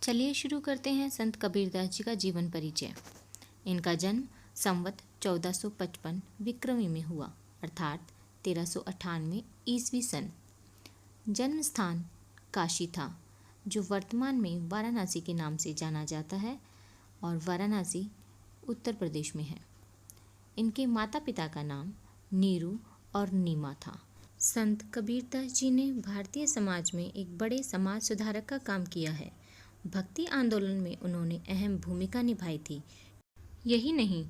चलिए शुरू करते हैं संत कबीरदास जी का जीवन परिचय। इनका जन्म संवत 1455 विक्रमी में हुआ अर्थात 1398 ईस्वी सन। जन्म स्थान काशी था, जो वर्तमान में वाराणसी के नाम से जाना जाता है और वाराणसी उत्तर प्रदेश में है। इनके माता पिता का नाम नीरू और नीमा था। संत कबीरदास जी ने भारतीय समाज में एक बड़े समाज सुधारक का काम किया है। भक्ति आंदोलन में उन्होंने अहम भूमिका निभाई थी। यही नहीं,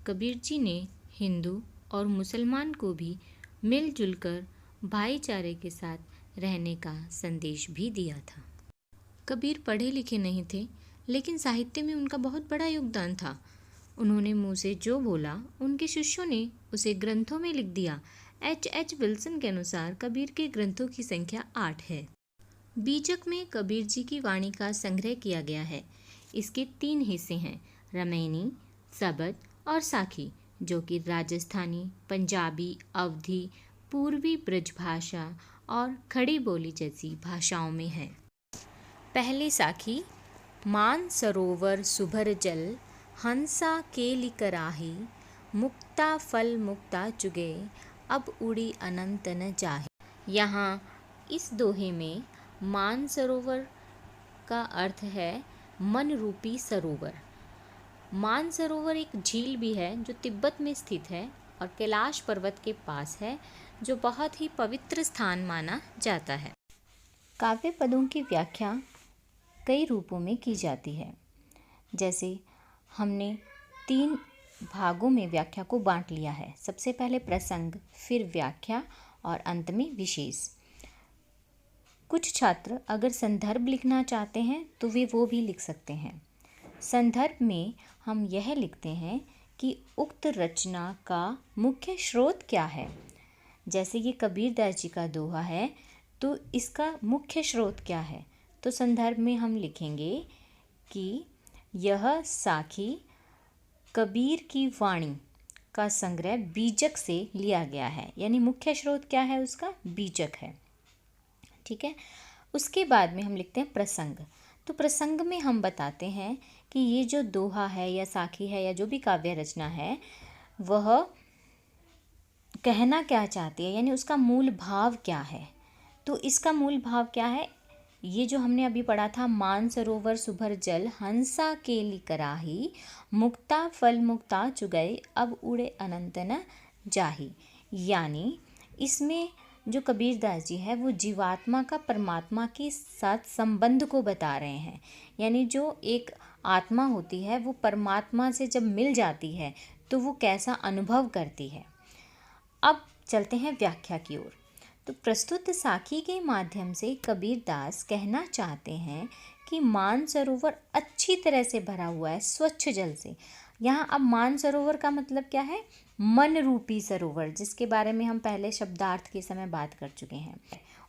कबीर जी ने हिंदू और मुसलमान को भी मिलजुल कर भाईचारे के साथ रहने का संदेश भी दिया था। कबीर पढ़े लिखे नहीं थे, लेकिन साहित्य में उनका बहुत बड़ा योगदान था। उन्होंने मुँह से जो बोला, उनके शिष्यों ने उसे ग्रंथों में लिख दिया। H. विल्सन के अनुसार कबीर के ग्रंथों की संख्या 8 है। बीजक में कबीर जी की वाणी का संग्रह किया गया है। इसके 3 हिस्से हैं, रामायणी, सबद और साखी, जो कि राजस्थानी, पंजाबी, अवधी, पूर्वी ब्रजभाषा और खड़ी बोली जैसी भाषाओं में है। पहले साखी। मान सरोवर सुभर जल, हंसा केली कराही, मुक्ता फल मुक्ता चुगे, अब उड़ी अनंत न जाहे। यहाँ इस दोहे में मान सरोवर का अर्थ है मन रूपी सरोवर। मान सरोवर एक झील भी है जो तिब्बत में स्थित है और कैलाश पर्वत के पास है, जो बहुत ही पवित्र स्थान माना जाता है। काव्य पदों की व्याख्या कई रूपों में की जाती है। जैसे हमने 3 भागों में व्याख्या को बांट लिया है। सबसे पहले प्रसंग, फिर व्याख्या और अंत में विशेष। कुछ छात्र अगर संदर्भ लिखना चाहते हैं तो वे वो भी लिख सकते हैं। संदर्भ में हम यह लिखते हैं कि उक्त रचना का मुख्य स्रोत क्या है। जैसे ये कबीरदास जी का दोहा है, तो इसका मुख्य स्रोत क्या है। तो संदर्भ में हम लिखेंगे कि यह साखी कबीर की वाणी का संग्रह बीजक से लिया गया है, यानी मुख्य स्रोत क्या है उसका, बीजक है। ठीक है। उसके बाद में हम लिखते हैं प्रसंग। तो प्रसंग में हम बताते हैं कि ये जो दोहा है या साखी है या जो भी काव्य रचना है, वह कहना क्या चाहती है, यानी उसका मूल भाव क्या है। तो इसका मूल भाव क्या है, ये जो हमने अभी पढ़ा था, मान सरोवर सुभर जल, हंसा केली कराही, मुक्ता फल मुक्ता चुगई, अब उड़े अनंत न जाही। यानी इसमें जो कबीरदास जी है वो जीवात्मा का परमात्मा के साथ संबंध को बता रहे हैं। यानी जो एक आत्मा होती है वो परमात्मा से जब मिल जाती है तो वो कैसा अनुभव करती है। अब चलते हैं व्याख्या की ओर। तो प्रस्तुत साखी के माध्यम से कबीरदास कहना चाहते हैं कि मान सरोवर अच्छी तरह से भरा हुआ है स्वच्छ जल से। यहाँ अब मान सरोवर का मतलब क्या है, मन रूपी सरोवर, जिसके बारे में हम पहले शब्दार्थ के समय बात कर चुके हैं।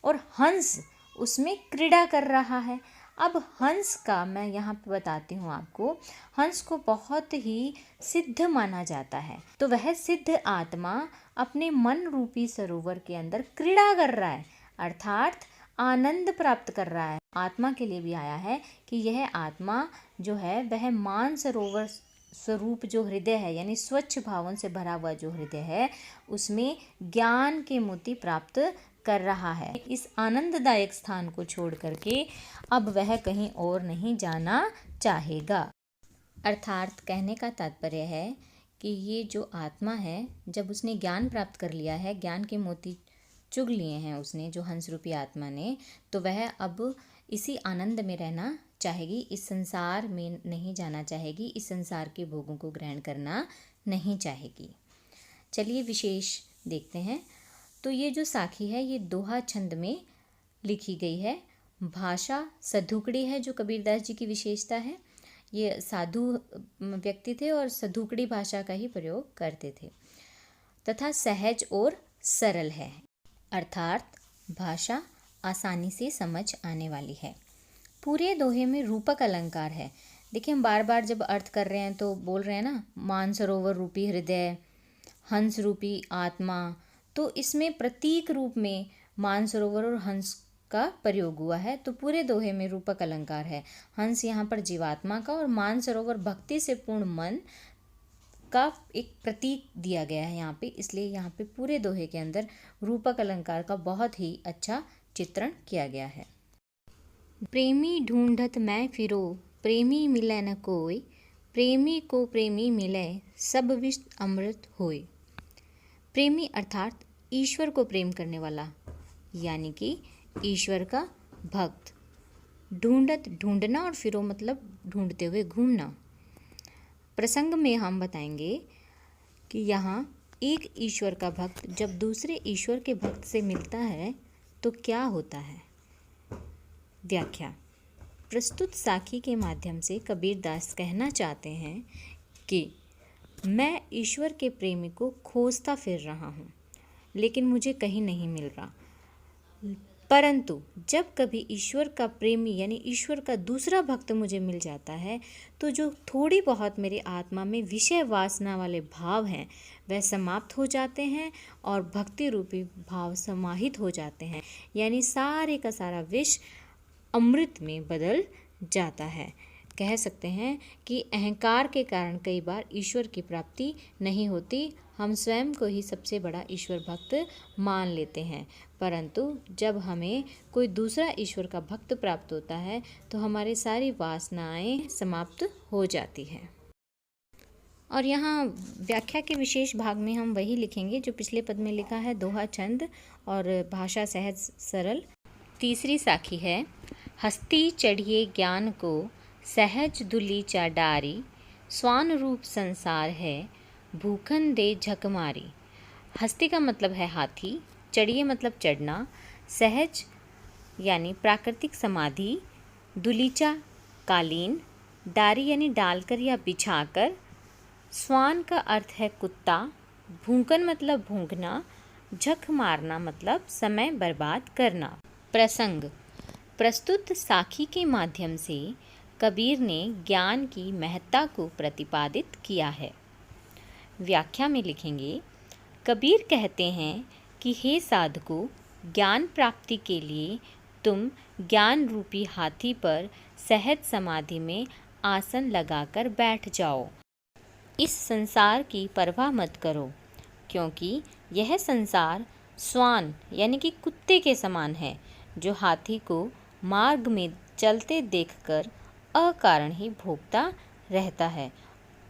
और हंस उसमें क्रीड़ा कर रहा है। अब हंस का मैं यहाँ पे बताती हूँ आपको, हंस को बहुत ही सिद्ध माना जाता है। तो वह सिद्ध आत्मा अपने मन रूपी सरोवर के अंदर क्रीड़ा कर रहा है, अर्थात आनंद प्राप्त कर रहा है। आत्मा के लिए भी आया है कि यह आत्मा जो है वह मान सरोवर स्वरूप जो हृदय है, यानी स्वच्छ भावों से भरा हुआ जो हृदय है, उसमें ज्ञान के मोती प्राप्त कर रहा है। इस आनंददायक स्थान को छोड़ करके अब वह कहीं और नहीं जाना चाहेगा। अर्थात कहने का तात्पर्य है कि ये जो आत्मा है, जब उसने ज्ञान प्राप्त कर लिया है, ज्ञान के मोती चुग लिए हैं उसने, जो हंस रूपी आत्मा ने, तो वह अब इसी आनंद में रहना चाहेगी, इस संसार में नहीं जाना चाहेगी, इस संसार के भोगों को ग्रहण करना नहीं चाहेगी। चलिए विशेष देखते हैं। तो ये जो साखी है ये दोहा छंद में लिखी गई है। भाषा सधुकड़ी है, जो कबीरदास जी की विशेषता है। ये साधु व्यक्ति थे और सधुकड़ी भाषा का ही प्रयोग करते थे, तथा सहज और सरल है, अर्थात भाषा आसानी से समझ आने वाली है। पूरे दोहे में रूपक अलंकार है। देखिए हम बार बार जब अर्थ कर रहे हैं तो बोल रहे हैं ना, मानसरोवर रूपी हृदय, हंस रूपी आत्मा, तो इसमें प्रतीक रूप में मानसरोवर और हंस का प्रयोग हुआ है। तो पूरे दोहे में रूपक अलंकार है। हंस यहाँ पर जीवात्मा का और मानसरोवर भक्ति से पूर्ण मन का एक प्रतीक दिया गया है यहाँ पे, इसलिए यहाँ पे पूरे दोहे के अंदर रूपक अलंकार का बहुत ही अच्छा चित्रण किया गया है। प्रेमी ढूंढत मैं फिरो, प्रेमी मिले न कोई, प्रेमी को प्रेमी मिले, सब विष अमृत होय। प्रेमी अर्थात ईश्वर को प्रेम करने वाला, यानी कि ईश्वर का भक्त। ढूंढत, ढूंढना, और फिरो मतलब ढूंढते हुए घूमना। प्रसंग में हम बताएंगे कि यहाँ एक ईश्वर का भक्त जब दूसरे ईश्वर के भक्त से मिलता है तो क्या होता है। व्याख्या। प्रस्तुत साखी के माध्यम से कबीरदास कहना चाहते हैं कि मैं ईश्वर के प्रेमी को खोजता फिर रहा हूँ, लेकिन मुझे कहीं नहीं मिल रहा। परंतु जब कभी ईश्वर का प्रेमी यानी ईश्वर का दूसरा भक्त मुझे मिल जाता है तो जो थोड़ी बहुत मेरी आत्मा में विषय वासना वाले भाव हैं वह समाप्त हो जाते हैं और भक्ति रूपी भाव समाहित हो जाते हैं, यानी सारे का सारा विष अमृत में बदल जाता है। कह सकते हैं कि अहंकार के कारण कई बार ईश्वर की प्राप्ति नहीं होती। हम स्वयं को ही सबसे बड़ा ईश्वर भक्त मान लेते हैं, परंतु जब हमें कोई दूसरा ईश्वर का भक्त प्राप्त होता है तो हमारी सारी वासनाएं समाप्त हो जाती हैं। और यहाँ व्याख्या के विशेष भाग में हम वही लिखेंगे जो पिछले पद में लिखा है। दोहा छंद और भाषा सहज सरल। तीसरी साखी है। हस्ती चढ़िए ज्ञान को, सहज दुलीचा डारी, स्वान रूप संसार है, भूखन दे झक मारी। हस्ती का मतलब है हाथी, चढ़िए मतलब चढ़ना, सहज यानी प्राकृतिक समाधि, दुलीचा कालीन, डारी यानी डालकर या बिछाकर, स्वान का अर्थ है कुत्ता, भूखन मतलब भूखना, झक मारना मतलब समय बर्बाद करना। प्रसंग। प्रस्तुत साखी के माध्यम से कबीर ने ज्ञान की महत्ता को प्रतिपादित किया है। व्याख्या में लिखेंगे। कबीर कहते हैं कि हे साधकों, ज्ञान प्राप्ति के लिए तुम ज्ञान रूपी हाथी पर सहज समाधि में आसन लगाकर बैठ जाओ। इस संसार की परवाह मत करो, क्योंकि यह संसार स्वान यानी कि कुत्ते के समान है, जो हाथी को मार्ग में चलते देखकर अकारण ही भोगता रहता है,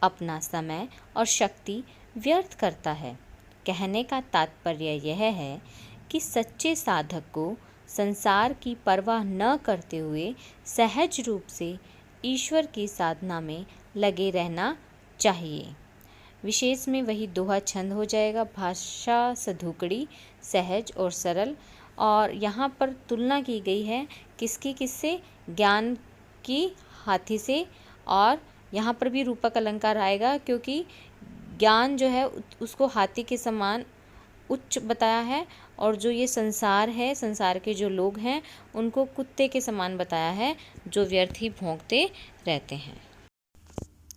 अपना समय और शक्ति व्यर्थ करता है। कहने का तात्पर्य यह है कि सच्चे साधक को संसार की परवाह न करते हुए सहज रूप से ईश्वर की साधना में लगे रहना चाहिए। विशेष में वही दोहा छंद हो जाएगा। भाषा सधुकड़ी, सहज और सरल। और यहाँ पर तुलना की गई है किससे? ज्ञान की हाथी से। और यहाँ पर भी रूपक अलंकार आएगा, क्योंकि ज्ञान जो है उसको हाथी के समान उच्च बताया है, और जो ये संसार है, संसार के जो लोग हैं उनको कुत्ते के समान बताया है, जो व्यर्थ ही भौंकते रहते हैं।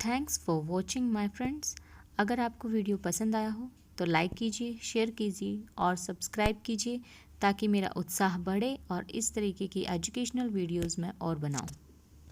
Thanks for watching my friends. अगर आपको वीडियो पसंद आया हो तो लाइक कीजिए, शेयर कीजिए और सब्सक्राइब कीजिए, ताकि मेरा उत्साह बढ़े और इस तरीके की एजुकेशनल वीडियोस मैं और बनाऊं।